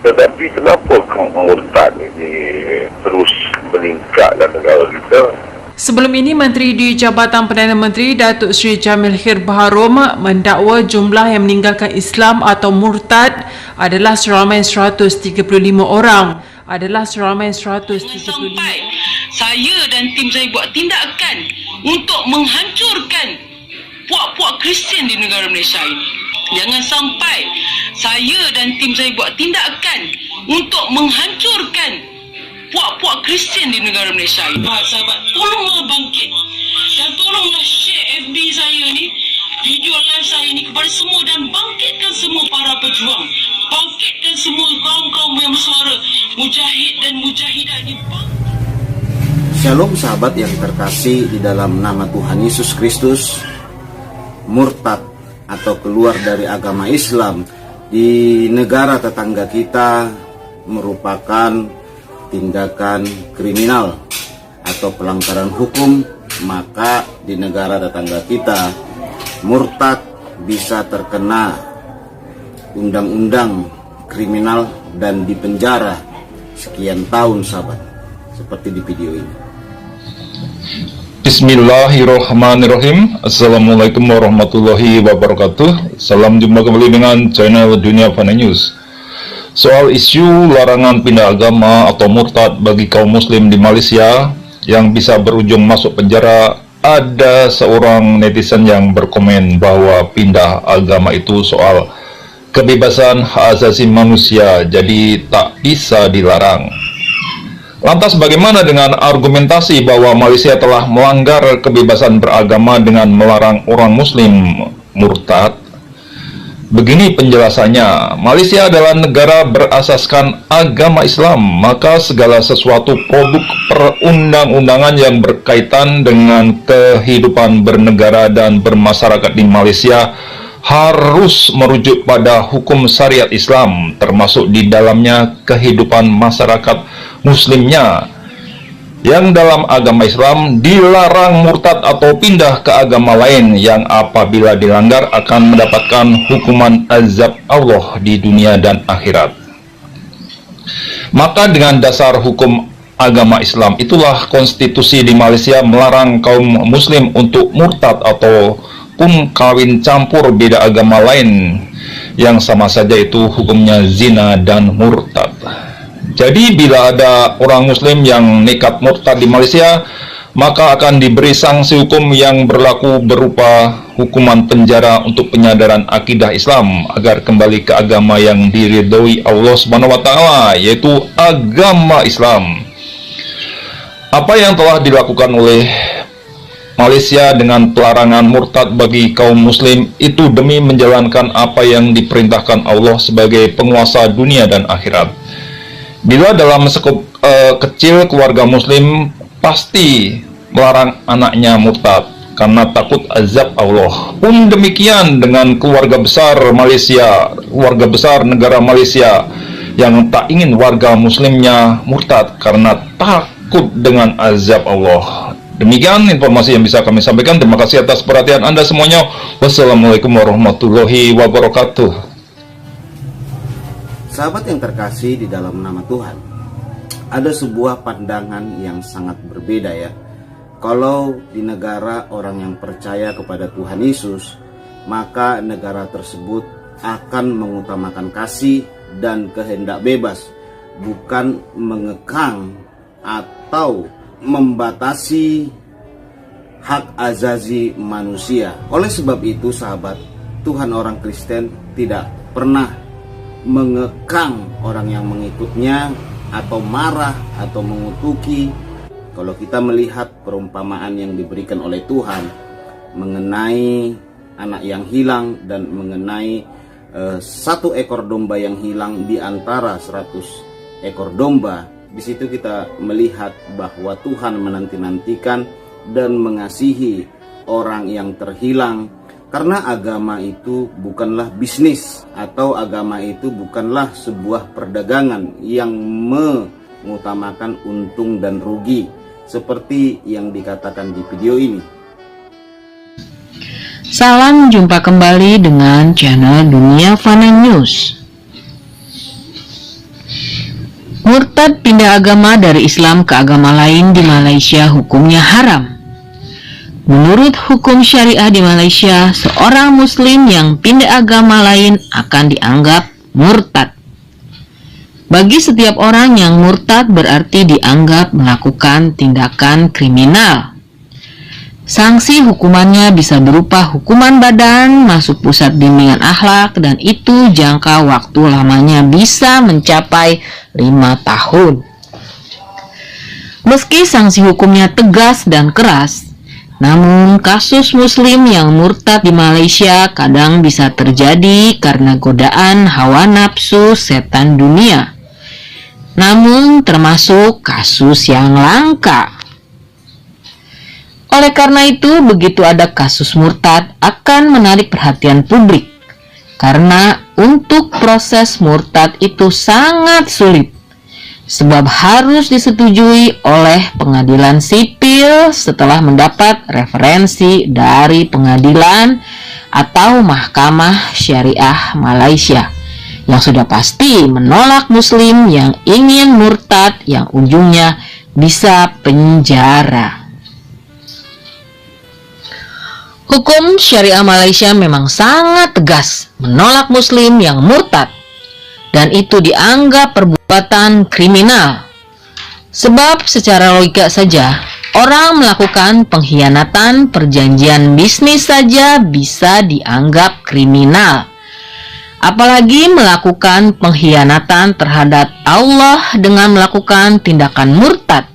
Tetapi kenapa kaum murtad ini terus meningkat dalam negara kita? Sebelum ini, Menteri di Jabatan Perdana Menteri Datuk Seri Jamil Khair Baharom mendakwa jumlah yang meninggalkan Islam atau murtad adalah seramai 135 orang. Sampai saya dan tim saya buat tindakan untuk menghancurkan puak-puak Kristian di negara Malaysia ini. Jangan sampai saya dan tim saya buat tindakan untuk menghancurkan puak-puak Kristian di negara Malaysia ini. Sahabat, tolonglah bangkit dan tolonglah share FB saya ni, video live saya ni kepada semua, dan bangkitkan semua para pejuang, bangkitkan semua kaum-kaum yang bersuara, mujahid dan mujahidah ini. Shalom sahabat yang terkasih di dalam nama Tuhan Yesus Kristus. Murtad atau keluar dari agama Islam di negara tetangga kita merupakan tindakan kriminal atau pelanggaran hukum. Maka di negara tetangga kita murtad bisa terkena undang-undang kriminal dan dipenjara sekian tahun sahabat, seperti di video ini. Bismillahirrahmanirrahim. Assalamualaikum warahmatullahi wabarakatuh. Salam jumpa kembali dengan channel Dunia Fana News. Soal isu larangan pindah agama atau murtad bagi kaum muslim di Malaysia yang bisa berujung masuk penjara, ada seorang netizen yang berkomen bahwa pindah agama itu soal kebebasan hak asasi manusia, jadi tak bisa dilarang. Lantas bagaimana dengan argumentasi bahwa Malaysia telah melanggar kebebasan beragama dengan melarang orang muslim murtad? Begini penjelasannya, Malaysia adalah negara berasaskan agama Islam, maka segala sesuatu produk perundang-undangan yang berkaitan dengan kehidupan bernegara dan bermasyarakat di Malaysia harus merujuk pada hukum syariat Islam, termasuk di dalamnya kehidupan masyarakat muslimnya, yang dalam agama Islam dilarang murtad atau pindah ke agama lain yang apabila dilanggar akan mendapatkan hukuman azab Allah di dunia dan akhirat. Maka dengan dasar hukum agama Islam itulah konstitusi di Malaysia melarang kaum muslim untuk murtad ataupun kawin campur beda agama lain yang sama saja itu hukumnya zina dan murtad. Jadi bila ada orang muslim yang nekat murtad di Malaysia, maka akan diberi sanksi hukum yang berlaku berupa hukuman penjara untuk penyadaran akidah Islam agar kembali ke agama yang diridhoi Allah Subhanahu wa taala, yaitu agama Islam. Apa yang telah dilakukan oleh Malaysia dengan pelarangan murtad bagi kaum muslim itu demi menjalankan apa yang diperintahkan Allah sebagai penguasa dunia dan akhirat. Bila dalam skop kecil keluarga muslim pasti melarang anaknya murtad karena takut azab Allah. Pun demikian dengan keluarga besar Malaysia, keluarga besar negara Malaysia yang tak ingin warga muslimnya murtad karena takut dengan azab Allah. Demikian informasi yang bisa kami sampaikan. Terima kasih atas perhatian Anda semuanya. Wassalamualaikum warahmatullahi wabarakatuh. Sahabat yang terkasih di dalam nama Tuhan, ada sebuah pandangan yang sangat berbeda ya. Kalau di negara orang yang percaya kepada Tuhan Yesus, maka negara tersebut akan mengutamakan kasih dan kehendak bebas, bukan mengekang atau membatasi hak azazi manusia. Oleh sebab itu sahabat, Tuhan orang Kristen tidak pernah mengekang orang yang mengikutnya atau marah atau mengutuki. Kalau kita melihat perumpamaan yang diberikan oleh Tuhan mengenai anak yang hilang dan mengenai satu ekor domba yang hilang di antara 100 ekor domba, di situ kita melihat bahwa Tuhan menanti-nantikan dan mengasihi orang yang terhilang. Karena agama itu bukanlah bisnis, atau agama itu bukanlah sebuah perdagangan yang mengutamakan untung dan rugi seperti yang dikatakan di video ini. Salam jumpa kembali dengan channel Dunia Fana News. Murtad pindah agama dari Islam ke agama lain di Malaysia hukumnya haram. Menurut hukum syariah di Malaysia, seorang muslim yang pindah agama lain akan dianggap murtad. Bagi setiap orang yang murtad berarti dianggap melakukan tindakan kriminal. Sanksi hukumannya bisa berupa hukuman badan, masuk pusat bimbingan akhlak, dan itu jangka waktu lamanya bisa mencapai 5 tahun. Meski sanksi hukumnya tegas dan keras, namun kasus muslim yang murtad di Malaysia kadang bisa terjadi karena godaan hawa nafsu setan dunia. Namun termasuk kasus yang langka. Oleh karena itu, begitu ada kasus murtad akan menarik perhatian publik. Karena untuk proses murtad itu sangat sulit. Sebab harus disetujui oleh pengadilan sipil setelah mendapat referensi dari pengadilan atau mahkamah syariah Malaysia yang sudah pasti menolak muslim yang ingin murtad yang ujungnya bisa penjara. Hukum syariah Malaysia memang sangat tegas menolak muslim yang murtad, dan itu dianggap perbuatan kriminal. Sebab secara logika saja, orang melakukan pengkhianatan perjanjian bisnis saja bisa dianggap kriminal. Apalagi melakukan pengkhianatan terhadap Allah dengan melakukan tindakan murtad.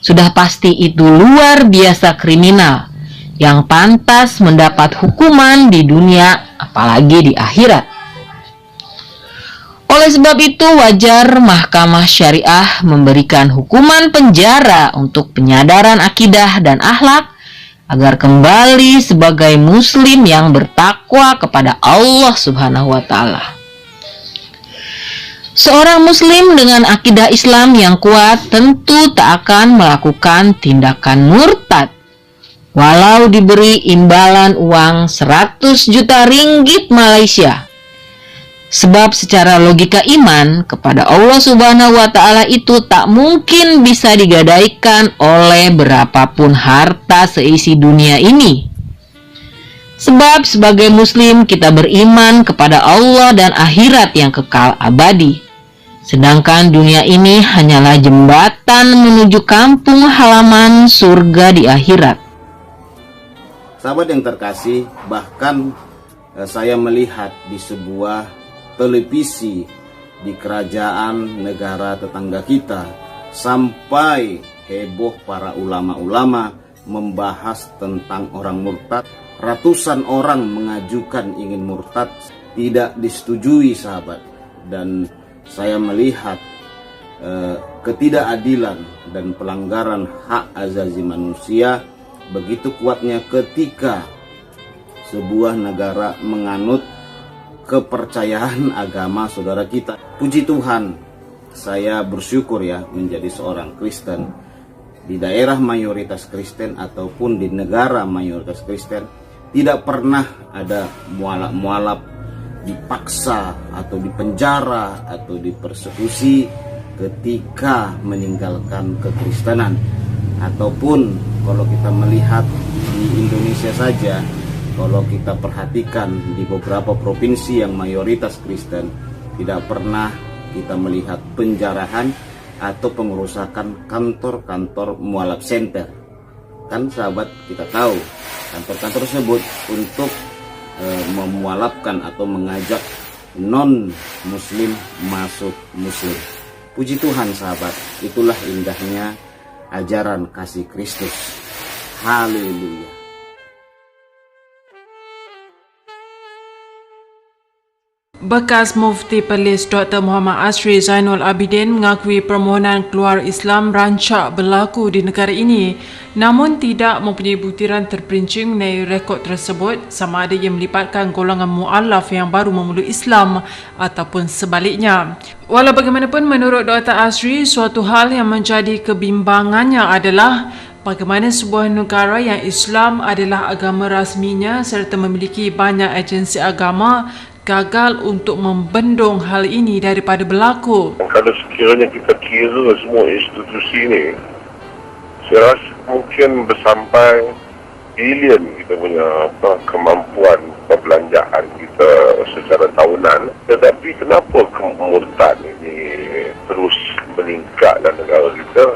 Sudah pasti itu luar biasa kriminal, yang pantas mendapat hukuman di dunia, apalagi di akhirat. Oleh sebab itu, wajar mahkamah syariah memberikan hukuman penjara untuk penyadaran akidah dan akhlak, agar kembali sebagai muslim yang bertakwa kepada Allah Subhanahu wa Ta'ala. Seorang muslim dengan akidah Islam yang kuat tentu tak akan melakukan tindakan murtad, walau diberi imbalan uang 100 juta ringgit Malaysia. Sebab secara logika iman kepada Allah Subhanahu wa Ta'ala itu tak mungkin bisa digadaikan oleh berapapun harta seisi dunia ini. Sebab sebagai muslim kita beriman kepada Allah dan akhirat yang kekal abadi. Sedangkan dunia ini hanyalah jembatan menuju kampung halaman surga di akhirat. Sahabat yang terkasih, bahkan saya melihat di sebuah televisi di kerajaan negara tetangga kita, sampai heboh para ulama-ulama membahas tentang orang murtad. Ratusan orang mengajukan ingin murtad, tidak disetujui sahabat. Dan saya melihat ketidakadilan dan pelanggaran hak asasi manusia begitu kuatnya ketika sebuah negara menganut kepercayaan agama saudara kita. Puji Tuhan, saya bersyukur ya menjadi seorang Kristen di daerah mayoritas Kristen ataupun di negara mayoritas Kristen. Tidak pernah ada mualaf-mualaf dipaksa atau dipenjara atau dipersekusi ketika meninggalkan kekristenan. Ataupun kalau kita melihat di Indonesia saja, kalau kita perhatikan di beberapa provinsi yang mayoritas Kristen, tidak pernah kita melihat penjarahan atau pengerusakan kantor-kantor mualaf center. Kan sahabat, kita tahu kantor-kantor tersebut untuk memualafkan atau mengajak non-muslim masuk muslim. Puji Tuhan sahabat, itulah indahnya ajaran kasih Kristus. Haleluya. Bekas Mufti Perlis Dr. Muhammad Asri Zainul Abidin mengakui permohonan keluar Islam rancak berlaku di negara ini, namun tidak mempunyai buktiran terperinci mengenai rekod tersebut sama ada ia melibatkan golongan mu'alaf yang baru memeluk Islam ataupun sebaliknya. Walau bagaimanapun, menurut Dr. Asri, suatu hal yang menjadi kebimbangannya adalah bagaimana sebuah negara yang Islam adalah agama rasminya serta memiliki banyak agensi agama gagal untuk membendung hal ini daripada berlaku. Kalau sekiranya kita kira semua institusi ni, saya rasa mungkin bersampai bilion kita punya kemampuan perbelanjaan kita secara tahunan. Tetapi kenapa kemurtad ini terus meningkat dalam negara kita?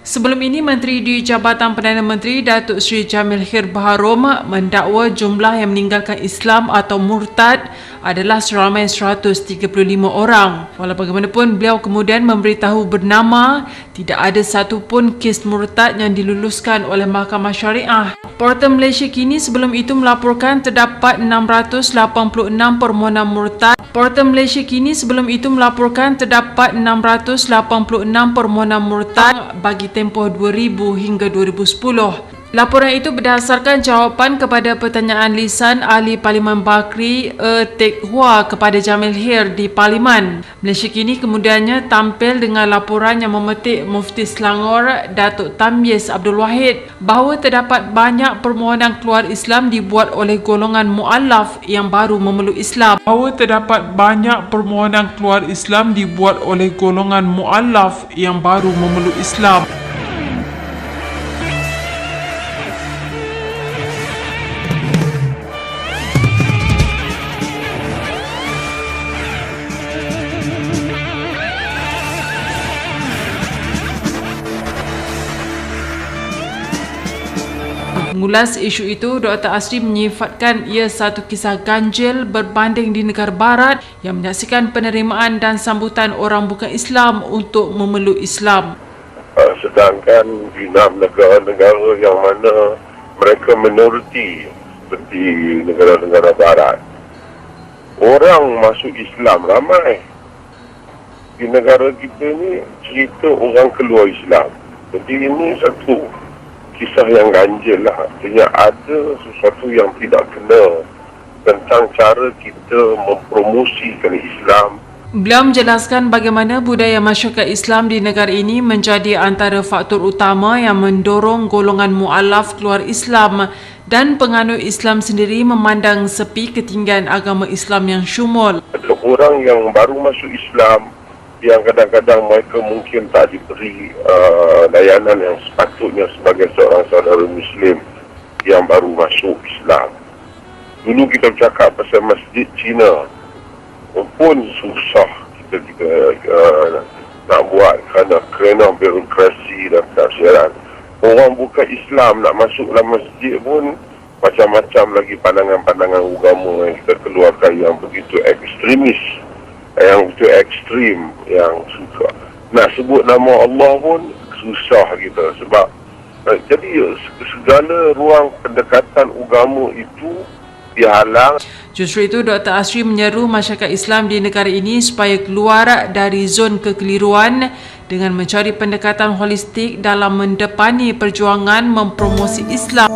Sebelum ini, Menteri di Jabatan Perdana Menteri Datuk Seri Jamil Khair Baharom mendakwa jumlah yang meninggalkan Islam atau murtad adalah seramai 135 orang. Walau bagaimanapun, beliau kemudian memberitahu bernama tidak ada satu pun kes murtad yang diluluskan oleh Mahkamah Syariah. Portal Malaysia kini sebelum itu melaporkan terdapat 686 permohonan murtad. Portal Malaysia kini sebelum itu melaporkan terdapat 686 permohonan murtad bagi tempoh 2000 hingga 2010. Laporan itu berdasarkan jawapan kepada pertanyaan lisan Ahli Parlimen Bakri Teck Hua kepada Jamil Khair di Parlimen. Malaysia kini kemudiannya tampil dengan laporan yang memetik Mufti Selangor Datuk Tamyiz Abdul Wahid bahawa terdapat banyak permohonan keluar Islam dibuat oleh golongan mu'allaf yang baru memeluk Islam. Bahawa terdapat banyak permohonan keluar Islam dibuat oleh golongan mu'allaf yang baru memeluk Islam. Mengulas isu itu, Dr. Asri menyifatkan ia satu kisah ganjil berbanding di negara barat yang menyaksikan penerimaan dan sambutan orang bukan Islam untuk memeluk Islam. Sedangkan di negara-negara yang mana mereka minoriti seperti negara-negara barat, orang masuk Islam ramai. Di negara kita ni cerita orang keluar Islam. Jadi ini satu kisah yang ganjil lah. Artinya ada sesuatu yang tidak kena tentang cara kita mempromosikan Islam. Beliau menjelaskan bagaimana budaya masyarakat Islam di negara ini menjadi antara faktor utama yang mendorong golongan mu'alaf keluar Islam dan penganut Islam sendiri memandang sepi ketinggian agama Islam yang syumul. Ada orang yang baru masuk Islam yang kadang-kadang mereka mungkin tak diberi layanan yang sepatutnya sebagai seorang saudara Muslim yang baru masuk Islam. Dulu kita bercakap pasal masjid Cina pun susah kita nak buat kerana birokrasi dan penafsiran. Orang bukan Islam nak masuk dalam masjid pun macam-macam lagi pandangan-pandangan agama yang kita keluarkan yang begitu ekstremis, yang begitu ekstrim, yang suka nak sebut nama Allah pun susah kita sebab jadi segala ruang pendekatan agama itu dihalang. Justru itu, Dr. Asri menyeru masyarakat Islam di negara ini supaya keluar dari zon kekeliruan dengan mencari pendekatan holistik dalam mendepani perjuangan mempromosi Islam.